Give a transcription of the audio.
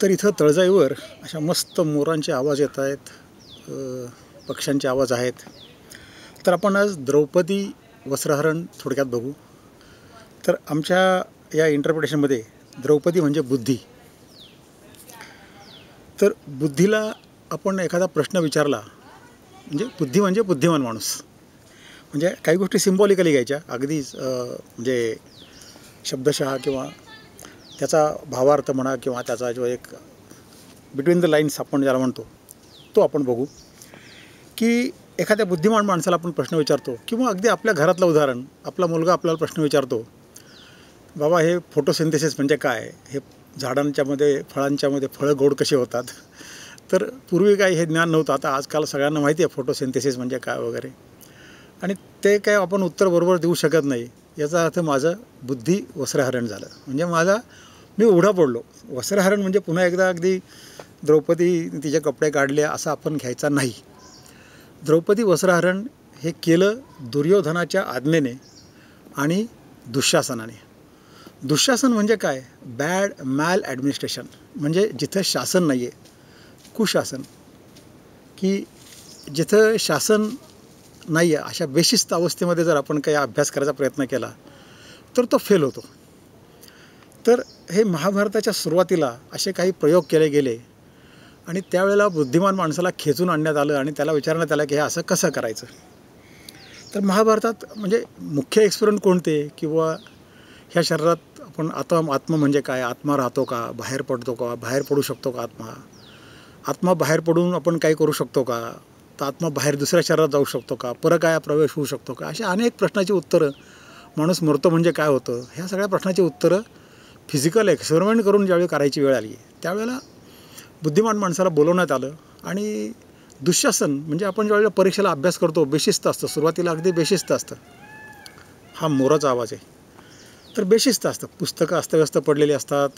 तर इथं तळजाईवर अशा मस्त मोरांचे आवाज येत आहेत, पक्ष्यांचे आवाज आहेत. तर आपण आज द्रौपदी वस्त्रहरण थोडक्यात बघू. तर आमच्या या इंटरप्रिटेशनमध्ये द्रौपदी म्हणजे बुद्धी. तर बुद्धीला आपण एखादा प्रश्न विचारला म्हणजे बुद्धी म्हणजे बुद्धिमान माणूस. म्हणजे काही गोष्टी सिम्बॉलिकली घ्यायच्या, अगदीच म्हणजे शब्दशः किंवा त्याचा भावार्थ म्हणा किंवा त्याचा जो एक बिटवीन द लाईन्स आपण ज्याला म्हणतो तो आपण बघू. की एखाद्या बुद्धिमान माणसाला आपण प्रश्न विचारतो किंवा अगदी आपल्या घरातलं उदाहरण, आपला मुलगा आपल्याला प्रश्न विचारतो, बाबा हे फोटोसिंथेसिस म्हणजे काय, हे झाडांच्यामध्ये फळांच्यामध्ये फळं गोड कसे होतात. तर पूर्वी काही हे ज्ञान नव्हतं. आता आजकाल सगळ्यांना माहिती आहे फोटोसिंथेसिस म्हणजे काय वगैरे, आणि ते काय आपण उत्तर बरोबर देऊ शकत नाही. याचा अर्थ माझं बुद्धी वस्त्रहरण झालं. म्हणजे मी उघडा पडलो. वस्त्रहरण म्हणजे पुन्हा एकदा अगदी द्रौपदी तिचे कपडे काढले असं आपण घ्यायचा नाही. द्रौपदी वस्त्रहरण हे केलं दुर्योधनाच्या आज्ञेने आणि दुःशासनाने. दुःशासन म्हणजे काय, बॅड मॅल ॲडमिनिस्ट्रेशन, म्हणजे जिथं शासन नाही आहे, कुशासन. की जिथं शासन नाही आहे अशा बेशिस्त अवस्थेमध्ये जर आपण काही अभ्यास करायचा प्रयत्न केला तर तो फेल होतो. तर हे महाभारताच्या सुरुवातीला असे काही प्रयोग केले गेले आणि त्यावेळेला बुद्धिमान माणसाला खेचून आणण्यात आलं आणि त्याला विचारण्यात आलं की हे असं कसं करायचं. तर महाभारतात म्हणजे मुख्य एक्सपेरिमेंट कोणते, किंवा ह्या शरीरात आपण आत्मा म्हणजे काय, आत्मा राहतो का, बाहेर पडतो का, बाहेर पडू शकतो का आत्मा बाहेर पडून आपण काही करू शकतो का, तर आत्मा बाहेर दुसऱ्या शरीरात जाऊ शकतो का, परकाया प्रवेश होऊ शकतो का, अशा अनेक प्रश्नाची उत्तरं, माणूस मरतो म्हणजे काय होतं, ह्या सगळ्या प्रश्नाची उत्तरं फिजिकल एक्सपेरिमेंट करून ज्यावेळी करायची वेळ आली त्यावेळेला बुद्धिमान माणसाला बोलवण्यात आलं. आणि दुःशासन म्हणजे आपण ज्यावेळेला परीक्षेला अभ्यास करतो बेशिस्त असतं, सुरुवातीला अगदी बेशिस्त असतं. हा मोराचा आवाज आहे. तर बेशिस्त असतं, पुस्तकं अस्तव्यस्त पडलेली असतात,